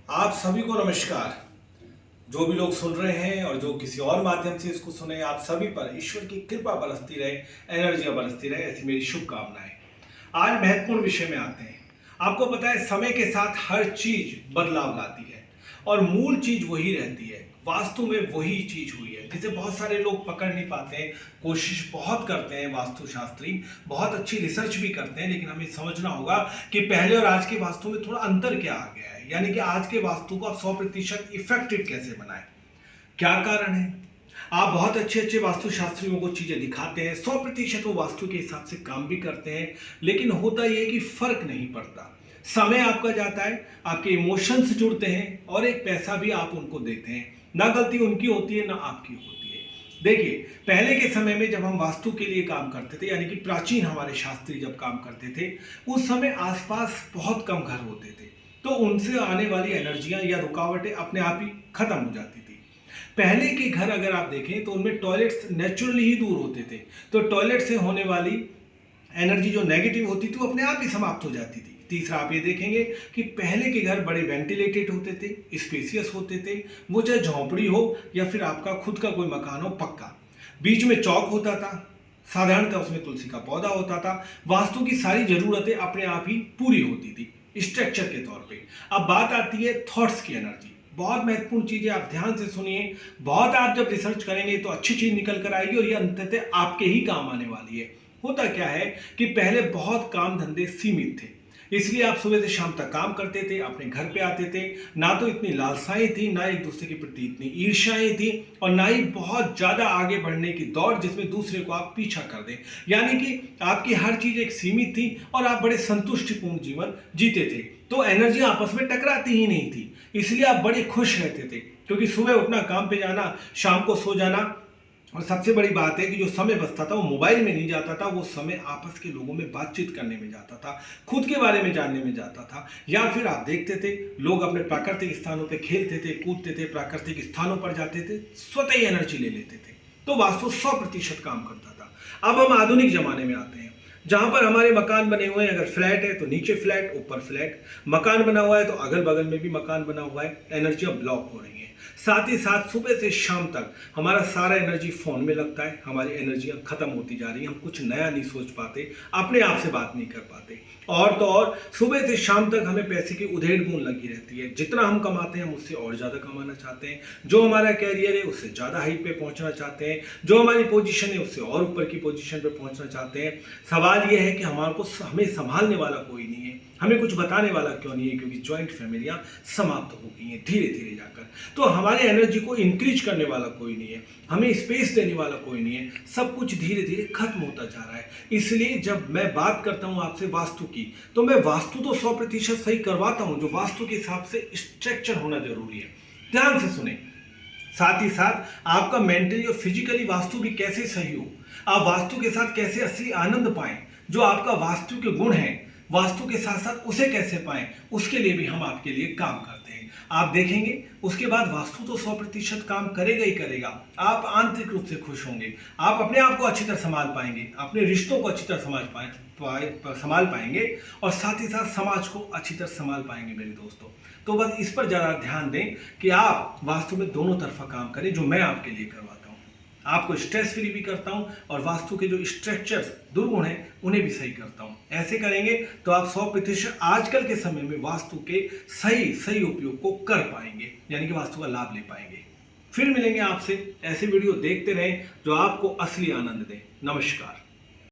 आप सभी को नमस्कार। जो भी लोग सुन रहे हैं और जो किसी और माध्यम से इसको सुने, आप सभी पर ईश्वर की कृपा बरसती रहे, एनर्जियां बरसती रहे, ऐसी मेरी शुभकामनाएं। आज महत्वपूर्ण विषय में आते हैं। आपको पता है समय के साथ हर चीज बदलाव लाती है और मूल चीज वही रहती है। वास्तु में वही चीज हुई है जिसे बहुत सारे लोग पकड़ नहीं पाते हैं। कोशिश बहुत करते हैं, वास्तुशास्त्री बहुत अच्छी रिसर्च भी करते हैं, लेकिन हमें समझना होगा कि पहले और आज के वास्तु में थोड़ा अंतर क्या आ गया है। यानी कि आज के वास्तु को आप 100% इफेक्टिव कैसे बनाएं, क्या कारण है। आप बहुत अच्छे अच्छे वास्तुशास्त्रियों को चीजें दिखाते हैं, 100% वो वास्तु के हिसाब से काम भी करते हैं, लेकिन होता यह है कि फर्क नहीं पड़ता। समय आपका जाता है, आपके इमोशंस जुड़ते हैं और एक पैसा भी आप उनको देते हैं। ना गलती उनकी होती है ना आपकी होती है। देखिए, पहले के समय में जब हम वास्तु के लिए काम करते थे, यानी कि प्राचीन हमारे शास्त्री जब काम करते थे, उस समय आसपास बहुत कम घर होते थे, तो उनसे आने वाली एनर्जियां या रुकावटें अपने आप ही खत्म हो जाती थी। पहले के घर अगर आप देखें तो उनमें टॉयलेट्स नेचुरली ही दूर होते थे, तो टॉयलेट से होने वाली एनर्जी जो नेगेटिव होती थी वो अपने आप ही समाप्त हो जाती थी। तीसरा, आप ये देखेंगे कि पहले के घर बड़े वेंटिलेटेड होते थे, स्पेसियस होते थे। वो चाहे झोंपड़ी हो या फिर आपका खुद का कोई मकान हो पक्का, बीच में चौक होता था, साधारणतः उसमें तुलसी का पौधा होता था। वास्तु की सारी जरूरतें अपने आप ही पूरी होती थी स्ट्रक्चर के तौर पे। अब बात आती है थॉट्स की एनर्जी। बहुत महत्वपूर्ण चीज है, आप ध्यान से सुनिए। बहुत आप जब रिसर्च करेंगे तो अच्छी चीज निकल कर आएगी और ये अंततः आपके ही काम आने वाली है। होता क्या है कि पहले बहुत काम धंधे सीमित थे, इसलिए आप सुबह से शाम तक काम करते थे, अपने घर पे आते थे। ना तो इतनी लालसाएं थी, ना एक दूसरे के प्रति इतनी ईर्ष्याएं थी, और ना ही बहुत ज्यादा आगे बढ़ने की दौड़ जिसमें दूसरे को आप पीछा कर दें। यानी कि आपकी हर चीज एक सीमित थी और आप बड़े संतुष्टिपूर्ण जीवन जीते थे। तो एनर्जी आपस में टकराती ही नहीं थी, इसलिए आप बड़े खुश रहते थे, क्योंकि सुबह उठना, काम पे जाना, शाम को सो जाना। और सबसे बड़ी बात है कि जो समय बचता था वो मोबाइल में नहीं जाता था, वो समय आपस के लोगों में बातचीत करने में जाता था, खुद के बारे में जानने में जाता था। या फिर आप देखते थे लोग अपने प्राकृतिक स्थानों पे खेलते थे, कूदते थे, प्राकृतिक स्थानों पर जाते थे, स्वतः ही एनर्जी ले लेते थे। तो वास्तु 100% काम करता था। अब हम आधुनिक जमाने में आते हैं, जहां पर हमारे मकान बने हुए हैं। अगर फ्लैट है तो नीचे फ्लैट, ऊपर फ्लैट, मकान बना हुआ है तो अगल बगल में भी मकान बना हुआ है। एनर्जियां ब्लॉक हो रही हैं। साथ ही साथ सुबह से शाम तक हमारा सारा एनर्जी फोन में लगता है, हमारी एनर्जियां खत्म होती जा रही हैं, हम कुछ नया नहीं सोच पाते, अपने आप से बात नहीं कर पाते। और तो और सुबह से शाम तक हमें पैसे की उधेड़ बूंद लगी रहती है। जितना हम कमाते हैं हम उससे और ज्यादा कमाना चाहते हैं, जो हमारा कैरियर है उससे ज्यादा हाइट पे पहुंचना चाहते हैं, जो हमारी पोजीशन है उससे और ऊपर की पोजीशन पे पहुंचना चाहते हैं। सवाल यह है कि हमारे को हमें संभालने वाला कोई नहीं है, हमें कुछ बताने वाला क्यों नहीं है, क्योंकि ज्वाइंट फैमिलियां समाप्त हो गई हैं धीरे धीरे जाकर। तो हमारे एनर्जी को इंक्रीज करने वाला कोई नहीं है, हमें स्पेस देने वाला कोई नहीं है, सब कुछ धीरे धीरे खत्म होता जा रहा है। इसलिए जब मैं बात करता हूं आपसे वास्तु की, तो मैं वास्तु तो 100% सही करवाता हूं, जो वास्तु के हिसाब से स्ट्रक्चर होना जरूरी है। ध्यान से सुने। साथ ही साथ आपका मेंटली और फिजिकली वास्तु भी कैसे सही हो, आप वास्तु के साथ कैसे असली आनंद पाएं, जो आपका वास्तु के गुण है, वास्तु के साथ साथ उसे कैसे पाएं, उसके लिए भी हम आपके लिए काम करते हैं। आप देखेंगे उसके बाद वास्तु तो 100% काम करेगा ही करेगा। आप आंतरिक रूप से खुश होंगे, आप अपने आप को अच्छी तरह संभाल पाएंगे, अपने रिश्तों को अच्छी तरह संभाल पाएंगे, और साथ ही साथ समाज को अच्छी तरह संभाल पाएंगे मेरे दोस्तों। तो बस इस पर ज़्यादा ध्यान दें कि आप वास्तु में दोनों तरफा काम करें, जो मैं आपके लिए करवाता हूँ। आपको स्ट्रेस फ्री भी करता हूँ और वास्तु के जो स्ट्रक्चर्स दुर्गुण हैं उन्हें भी सही करता हूँ। ऐसे करेंगे तो आप 100% आजकल के समय में वास्तु के सही सही उपयोग को कर पाएंगे, यानी कि वास्तु का लाभ ले पाएंगे। फिर मिलेंगे आपसे, ऐसे वीडियो देखते रहें जो आपको असली आनंद दें। नमस्कार।